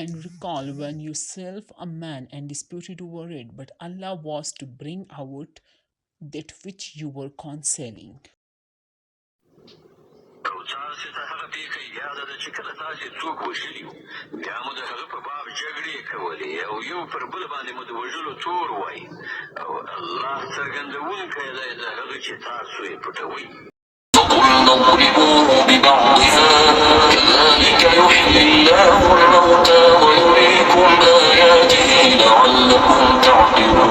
And recall when you self a man and disputed over it, but Allah was to bring out that which you were concealing. او تاسې ته هغه پېښه یاده ده چې کله تاسې څوک وژلي وو بیا مو د هغه په باب جګړې کولې او یو پر بل باندې مو د وژلو تور وایي او الله څرګندوونکی دی د هغه چې تاسو یې پټوئ. فقلنا اضربوه ببعضها كذلك يحيي الله الموتى ويريكم آياته لعلكم تعقلون.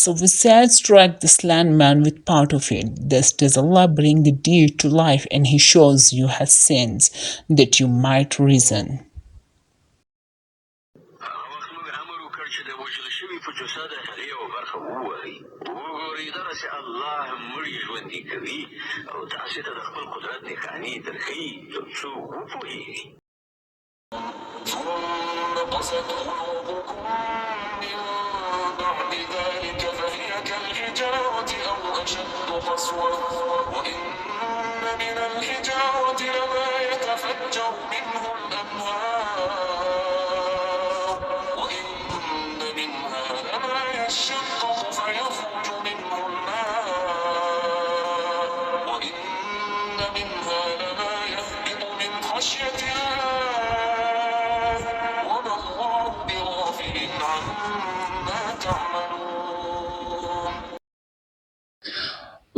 So we said, strike the slain man with part of it. Thus does Allah bring the dead to life, and He shows you His sins, that you might reason. ثم قست قلوبكم من بعد ذلك فهي كالحجارة أو أشد قسوة وإن من الحجارة لما يتفجر منه الأنهار وإن منها لما يشقق فيخرج منه الماء وإن منها لما يهبط من خشية الله وما الله بغافل عما تعملون.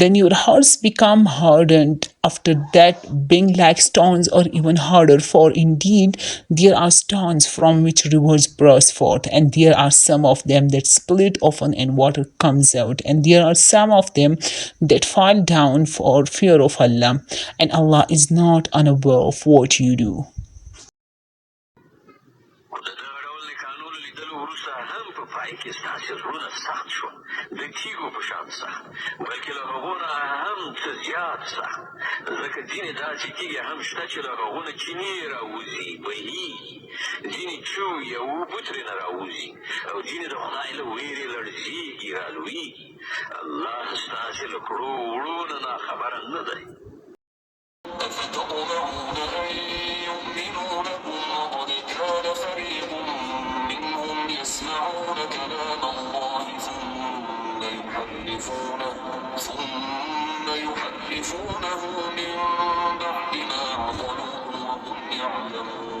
Then your hearts become hardened after that, being like stones or even harder, for indeed there are stones from which rivers burst forth, and there are some of them that split open and water comes out, and there are some of them that fall down for fear of Allah, and Allah is not unaware of what you do. د تیږو په شان سخت بلکې له هغو نه هم څه زیات سخت ځکه ځینې داسې تیږې هم شته چې له هغو نه چینې راوځي بهیږي ځینې چوي او اوبه ترېنه راوځي او ځینې د خدای له ویرې لړزېږي رالویږي الله ستاسې له کړو وړو نه ناخبره نه دی. أفتطمعون أن يؤمنوا لكم وقد كان فريق منهم يسمعون كلام الله ثم يحرفونه من بعد ما عقلوه وهم يعلمون.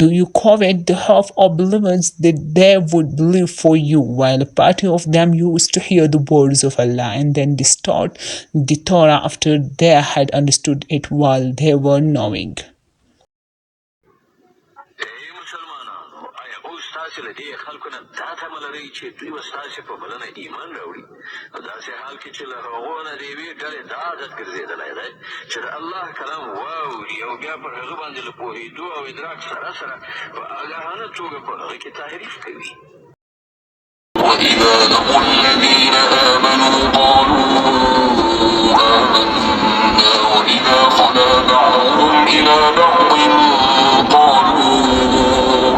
Do you covet the half of believers that they would believe for you, while a party of them used to hear the words of Allah and then distort the Torah after they had understood it while they were knowing? له دې خلکو نه دا تمه لرئ چې دوی به ستاسې په بلنه ایمان راوړي په داسې حال کې چې له هغو نه د یوې ډلې دا عادت ګرځېدلی دی چې د الله کلام واوري او بیا پر هغه باندې له پوهېدو او ادراک سره سره په آګاهانه توګه په هغه کې تحریف کوي. وإذا لقوا الذين آمنوا قالوا آمنا وإذا خلا بعضهم إلى بعض قالوا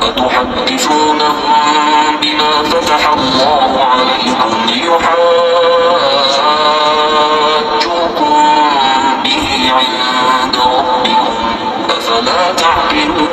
أتحدثونهم بما فتح الله عليكم ليحاجوكم به عند ربكم أفلا تعقلون.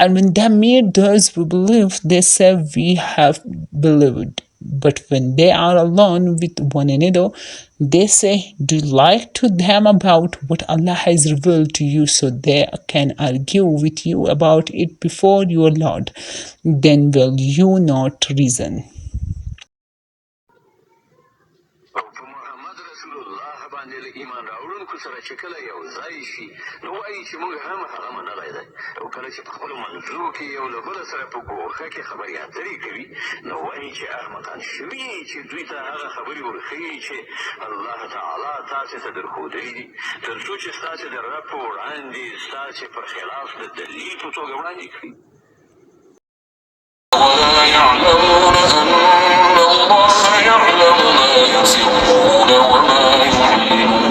And when they meet those who believe, they say, "We have believed." But when they are alone with one another, they say, "Do lie to them about what Allah has revealed to you so they can argue with you about it before your Lord. Then will you not reason?" او په محمد رسول الله باندې له ایمان راوړونکو سره چې کله you ځای شي نو وایي چې موږ هم هغه منلی دی، او کله چې په خپلو منځو کې یو له بله سره په ګوښه کې خبرې اترې کوي نو وایي چې احمقان شوي چې دوی ته هغه خبرې ورښیي چې الله تعالی تاسې ته درښودلي دي، تر څو چې ستاسې د رب په وړاندې ستاسې پر خلاف د دلیل په توګه وړاندې کړي. ولا يعلمون أن الله يعلم ما يسرون وما يعلنون.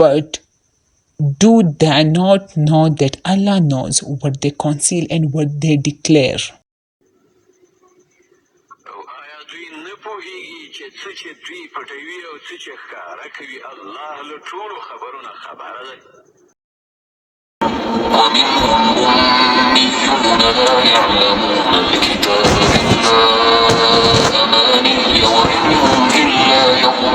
But do they not know that Allah knows what they conceal and what they declare? او آیا دوی نه پوهیږي چې څه چې دوی پټوي او څه چې ښکاره کوي الله له ټولو خبرونه خبره ده؟ ومنهم أميون لا يعلمون الكتاب إلا أماني وإن هم إلا يظنون.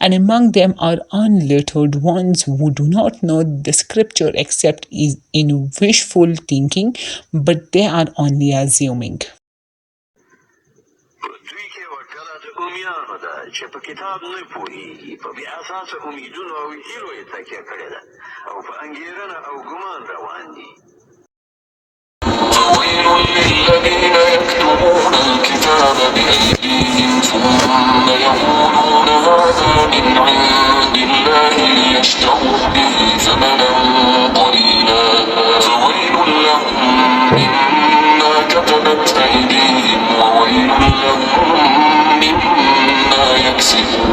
And among them are unlettered ones who do not know the scripture except in wishful thinking, but they are only assuming. دوی کې یوه ډله د امیانو ده چې په کتاب نه پوهېږي، په بې اساسه امیدونو او هیلو یې تکیه کړې ده او په انګېرنه او ګمان روان دي. فويل للذين يكتبون الكتاب بأيديهم ثم يقولون هذا من عند الله ليشتروا به ثمنا قليلا فويل لهم مما كتبت أيديهم وويل لهم مما يكسبون.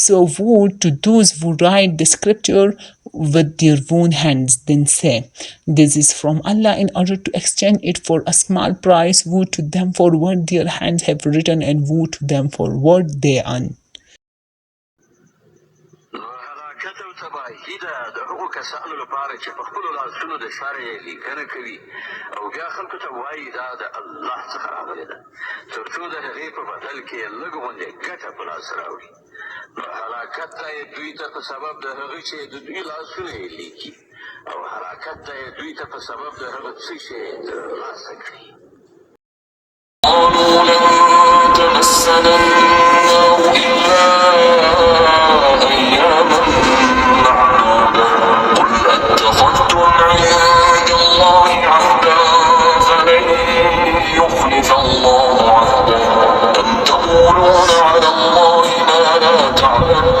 So woe to those who write the scripture with their own hands, then say, "This is from Allah," in order to exchange it for a small price. Woe to them for what their hands have written, and woe to them for what they earn. هلاکت او تباهي ده د هغو کسانو لپاره چې په خپلو لاسونو د شر یې لیکنه کوي او بیا خلکو ته وایي دا د الله څخه راغلې ده، تر څو د هغې په بدل کې یې لږ غوندې ګټه په لاس راوړي. نو هلاکت ته یې دوی ته په سبب د هغه چې د دوی لاسونه یې لیکي، او هلاکت ته یې دوی ته په سبب د هغه څه چې یې ترلاسه کړي. قالوا لن تمسنا النار إلا أياما معدودة قل أتخذتم عند الله عهدا فلن يخلف الله عهدا أم تقولون على الله ما لا تعلمون.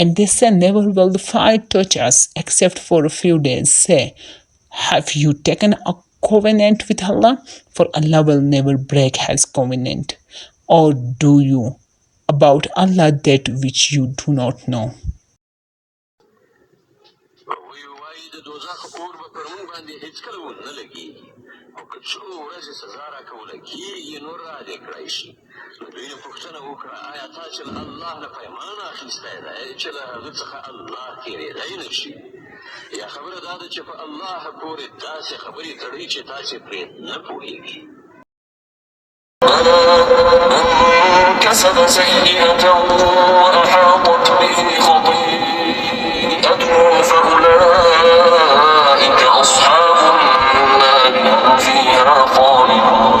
And they say, "Never will the fire touch us except for a few days." Say, "Have you taken a covenant with Allah? For Allah will never break his covenant. Or do you about Allah that which you do not know?" دوزخ اور به پر موږ باندې هیڅکله ونه لګېږي او که څو ورځې سزا راکوله کېږي نو را دې کړی شي نو دوی نه پوښتنه وکړه آیا تا چې له الله نه پیمان اخیستی دی چې له هغه څخه الله تېرېدی نه شي یا خبره دا ده چې په الله پورې داسې خبرې تړئ چې تاسې پرې نه پوهېږي من كسب سيئة وأحاطت به خطيئته فأولئك أصحاب النار هم فيها خالدون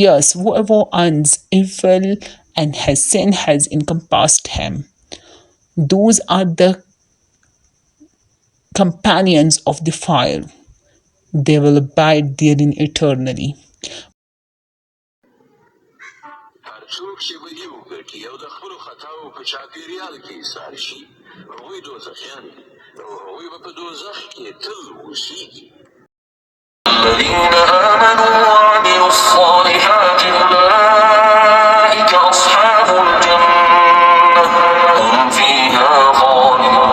Yes, whoever earns evil and his sin has encompassed him. Those are the companions of the fire. They will abide therein eternally. هر څوک چې بدي وکړي او د خپلو خطاو په چاپېریال کې ایسار شي هغوی دوزخیان دي او هغوی به په دوزخ کې تل اوسېږي الذين آمنوا وعملوا الصالحات أولئك أصحاب الجنة هم فيها خالدون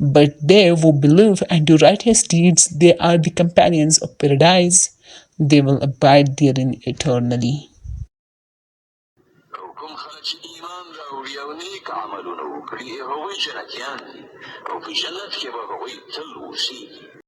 But they who believe and do righteous deeds, they are the companions of paradise. They will abide therein eternally. او کوم خلک چې ایمان راوړي او نیک عملونه وکړي هغوی جنتیان دي او په جنت کې به هغوی تل اوسېږي